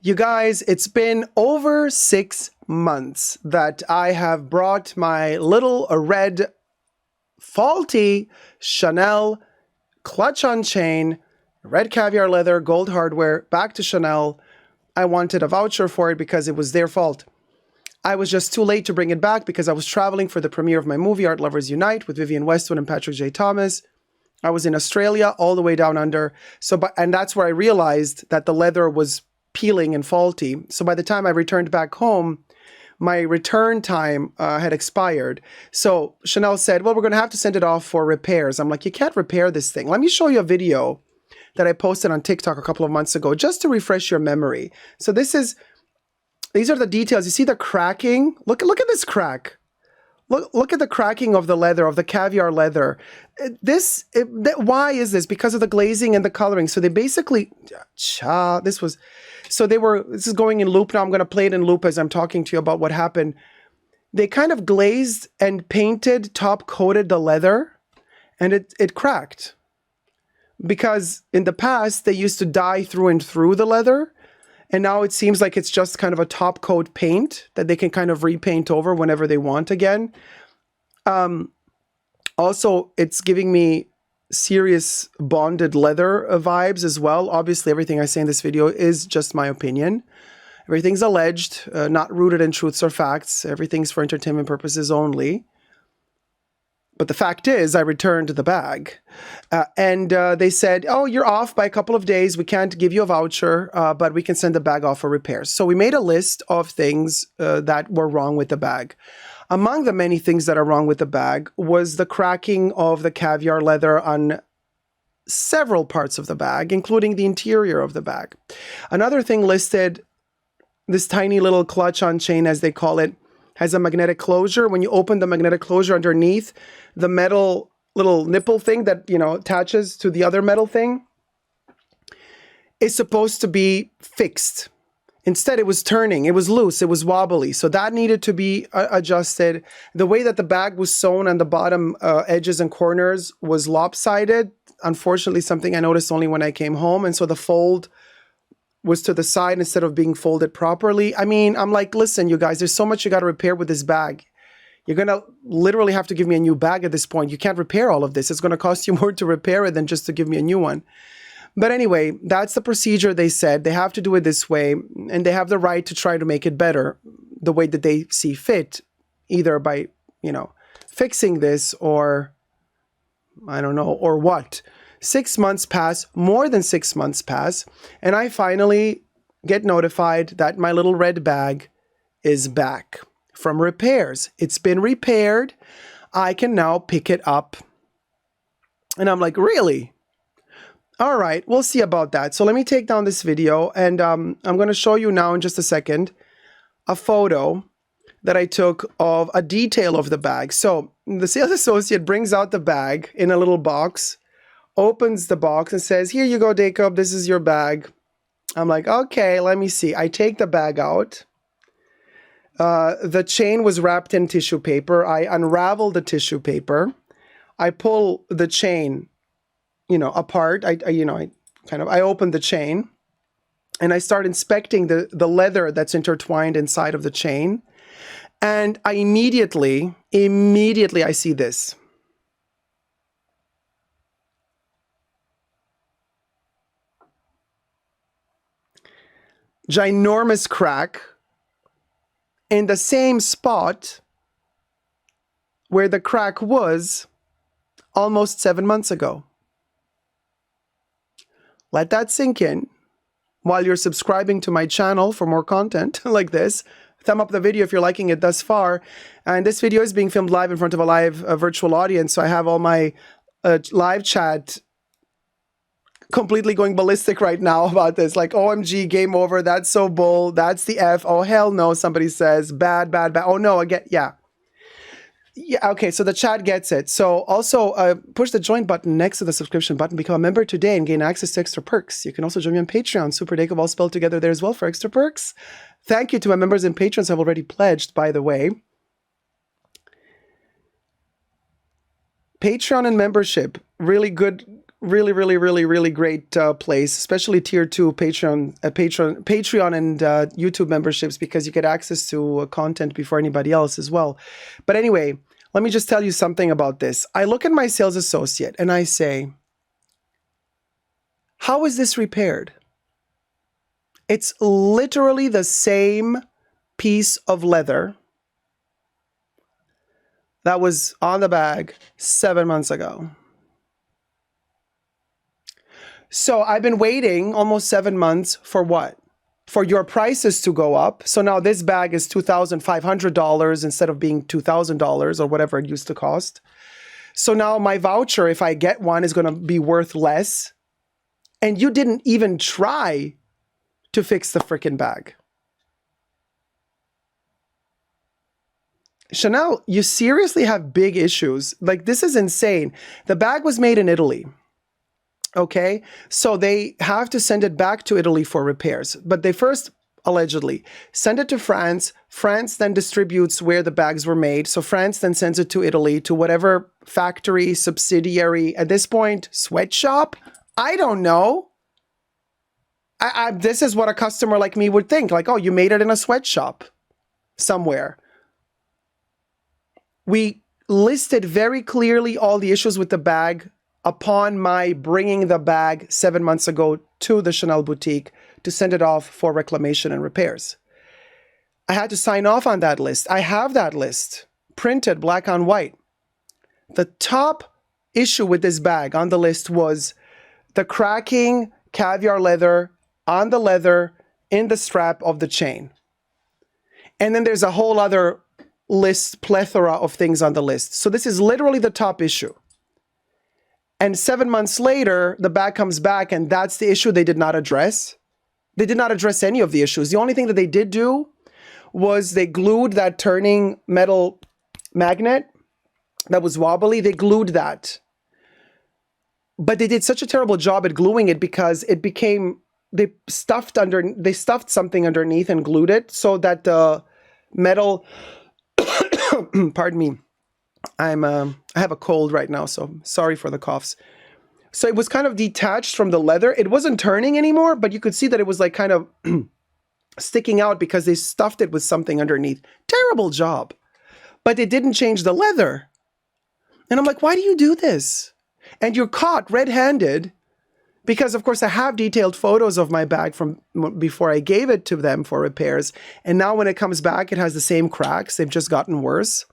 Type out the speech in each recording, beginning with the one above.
You guys, it's been over 6 months that I have brought my little red faulty Chanel clutch on chain, red caviar leather, gold hardware back to Chanel. I wanted a voucher for it because it was their fault. I was just too late to bring it back because I was traveling for the premiere of my movie Art Lovers Unite with Vivienne Westwood and Patrick J. Thomas. I was in Australia all the way down under. And that's where I realized that the leather was peeling and faulty. So by the time I returned back home, my return time had expired. So Chanel said, well, we're going to have to send it off for repairs. I'm like, you can't repair this thing. Let me show you a video that I posted on TikTok a couple of months ago, just to refresh your memory. So these are the details. You see the cracking? Look at this crack. Look at the cracking of the leather, of the caviar leather. Why is this? Because of the glazing and the coloring. So they basically, this is going in loop now. I'm going to play it in loop as I'm talking to you about what happened. They kind of glazed and painted, top coated the leather, and it cracked. Because in the past, they used to dye through and through the leather. And now it seems like it's just kind of a top coat paint that they can kind of repaint over whenever they want again. Also, it's giving me serious bonded leather vibes as well. Obviously, everything I say in this video is just my opinion. Everything's alleged, not rooted in truths or facts. Everything's for entertainment purposes only. But the fact is, I returned the bag. And they said, oh, you're off by a couple of days. We can't give you a voucher, but we can send the bag off for repairs. So we made a list of things that were wrong with the bag. Among the many things that are wrong with the bag was the cracking of the caviar leather on several parts of the bag, including the interior of the bag. Another thing listed, this tiny little clutch on chain, as they call it, has a magnetic closure. When you open the magnetic closure underneath, the metal little nipple thing that, attaches to the other metal thing is supposed to be fixed. Instead, it was turning. It was loose. It was wobbly. So that needed to be adjusted. The way that the bag was sewn on the bottom edges and corners was lopsided. Unfortunately, something I noticed only when I came home. And so the fold was to the side instead of being folded properly. I mean, I'm like, listen, you guys, there's so much you got to repair with this bag. You're going to literally have to give me a new bag at this point. You can't repair all of this. It's going to cost you more to repair it than just to give me a new one. But anyway, that's the procedure. They said they have to do it this way, and they have the right to try to make it better the way that they see fit, either by, fixing this or I don't know, or what. 6 months pass, more than 6 months pass, and I finally get notified that my little red bag is back from repairs. It's been repaired. I can now pick it up. And I'm like, really? All right, we'll see about that. So let me take down this video, and I'm going to show you now in just a second a photo that I took of a detail of the bag. So the sales associate brings out the bag in a little box, opens the box and says, here you go, Dacob, this is your bag. I'm like, okay, let me see. I take the bag out. The chain was wrapped in tissue paper. I unravel the tissue paper. I pull the chain, apart. I open the chain and I start inspecting the leather that's intertwined inside of the chain. And I immediately I see this. Ginormous crack in the same spot where the crack was almost 7 months ago. Let that sink in while you're subscribing to my channel for more content like this. Thumb up the video if you're liking it thus far. And this video is being filmed live in front of a live virtual audience, so I have all my live chat completely going ballistic right now about this. Like, OMG, game over. That's so bull. That's the F. Oh, hell no, somebody says. Bad, bad, bad. Oh, no, again, yeah. Yeah, okay, so the chat gets it. So also push the join button next to the subscription button, become a member today and gain access to extra perks. You can also join me on Patreon, superdacob, all spelled together there as well for extra perks. Thank you to my members and patrons who have already pledged, by the way. Patreon and membership, really good Really, really, really, really great place, especially tier 2 Patreon and YouTube memberships, because you get access to content before anybody else as well. But anyway, let me just tell you something about this. I look at my sales associate and I say, how is this repaired? It's literally the same piece of leather that was on the bag 7 months ago. So I've been waiting almost 7 months for what? For your prices to go up. So now this bag is $2,500 instead of being $2,000 or whatever it used to cost. So now my voucher, if I get one, is going to be worth less. And you didn't even try to fix the frickin' bag. Chanel, you seriously have big issues. Like, this is insane. The bag was made in Italy. Okay, so they have to send it back to Italy for repairs. But they first, allegedly, send it to France. France then distributes where the bags were made. So France then sends it to Italy, to whatever factory, subsidiary, at this point, sweatshop? I don't know. This is what a customer like me would think. Like, oh, you made it in a sweatshop somewhere. We listed very clearly all the issues with the bag upon my bringing the bag 7 months ago to the Chanel boutique to send it off for reclamation and repairs. I had to sign off on that list. I have that list printed black on white. The top issue with this bag on the list was the cracking caviar leather on the leather in the strap of the chain. And then there's a whole other list, plethora of things on the list. So this is literally the top issue. And 7 months later, the bag comes back, and that's the issue they did not address. They did not address any of the issues. The only thing that they did do was they glued that turning metal magnet that was wobbly. They glued that. But they did such a terrible job at gluing it because it became, they stuffed something underneath and glued it so that the metal, pardon me, I have a cold right now, so sorry for the coughs. So it was kind of detached from the leather. It wasn't turning anymore, but you could see that it was like kind of sticking out because they stuffed it with something underneath. Terrible job. But it didn't change the leather. And I'm like, why do you do this? And you're caught red-handed because, of course, I have detailed photos of my bag from before I gave it to them for repairs. And now when it comes back, it has the same cracks. They've just gotten worse.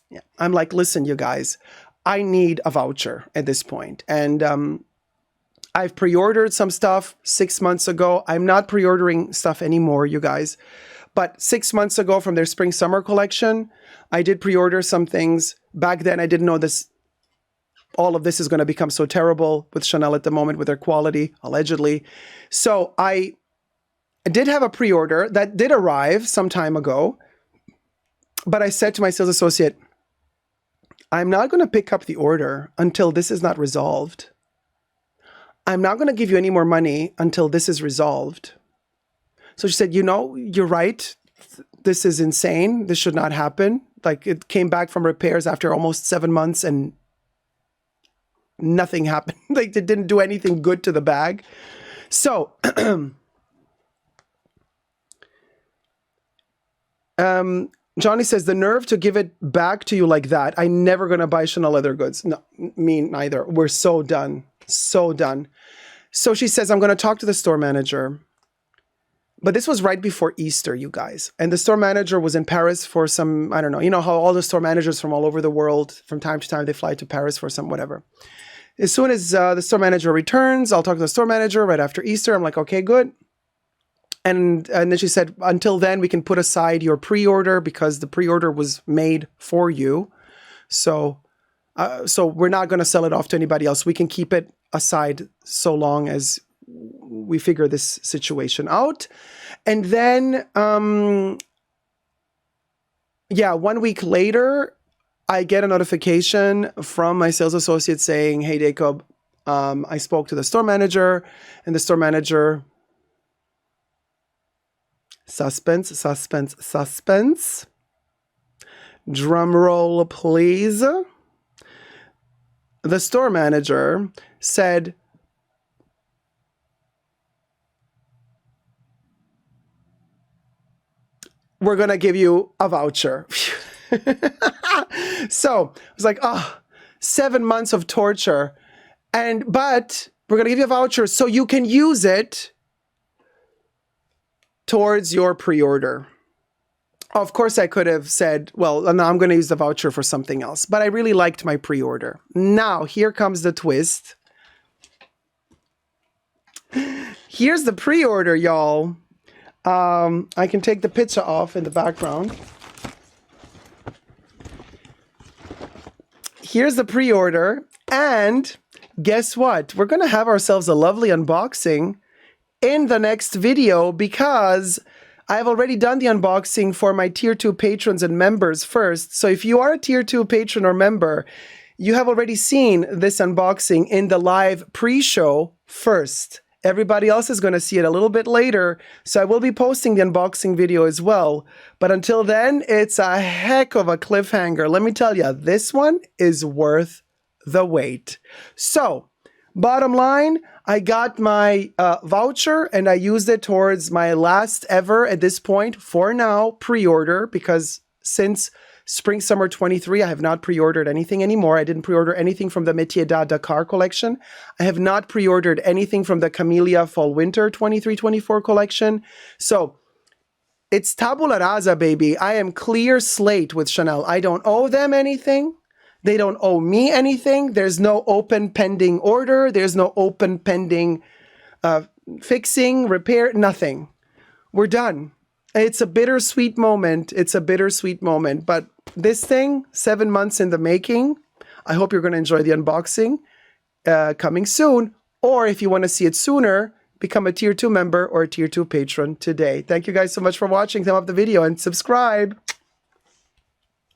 Yeah. I'm like, listen, you guys, I need a voucher at this point. And I've pre-ordered some stuff 6 months ago. I'm not pre-ordering stuff anymore, you guys. But 6 months ago from their spring-summer collection, I did pre-order some things. Back then, I didn't know this. All of this is going to become so terrible with Chanel at the moment with their quality, allegedly. So I did have a pre-order that did arrive some time ago. But I said to my sales associate, I'm not going to pick up the order until this is not resolved. I'm not going to give you any more money until this is resolved. So she said, you know, you're right. This is insane. This should not happen. Like, it came back from repairs after almost 7 months and nothing happened. Like, it didn't do anything good to the bag. So, Johnny says, the nerve to give it back to you like that. I'm never going to buy Chanel leather goods. No, me neither. We're so done. So done. So she says, I'm going to talk to the store manager. But this was right before Easter, you guys. And the store manager was in Paris for some, I don't know. You know how all the store managers from all over the world, from time to time, they fly to Paris for some whatever. As soon as the store manager returns, I'll talk to the store manager right after Easter. I'm like, okay, good. And then she said, until then, we can put aside your pre-order because the pre-order was made for you. So we're not going to sell it off to anybody else. We can keep it aside so long as we figure this situation out. And then, 1 week later, I get a notification from my sales associate saying, hey, Dacob, I spoke to the store manager, and the store manager... Suspense, suspense, suspense. Drum roll, please. The store manager said, we're going to give you a voucher. So I was like, oh, 7 months of torture. But we're going to give you a voucher so you can use it towards your pre-order. Of course, I could have said, well, no, I'm going to use the voucher for something else. But I really liked my pre-order. Now, here comes the twist. Here's the pre-order, y'all. I can take the picture off in the background. Here's the pre-order. And guess what? We're going to have ourselves a lovely unboxing in the next video because I've already done the unboxing for my Tier 2 patrons and members first. So if you are a Tier 2 patron or member, you have already seen this unboxing in the live pre-show first. Everybody else is going to see it a little bit later, so I will be posting the unboxing video as well. But until then, it's a heck of a cliffhanger. Let me tell you, this one is worth the wait. So, bottom line, I got my voucher and I used it towards my last ever, at this point, for now, pre-order, because since Spring Summer 23, I have not pre-ordered anything anymore. I didn't pre-order anything from the Métier d'Art Dakar collection. I have not pre-ordered anything from the Camellia Fall Winter 23-24 collection. So it's tabula rasa, baby. I am clear slate with Chanel. I don't owe them anything. They don't owe me anything. There's no open pending order. There's no open pending fixing, repair, nothing. We're done. It's a bittersweet moment. It's a bittersweet moment. But this thing, 7 months in the making. I hope you're going to enjoy the unboxing coming soon. Or if you want to see it sooner, become a Tier 2 member or a Tier 2 patron today. Thank you guys so much for watching. Thumb up the video and subscribe.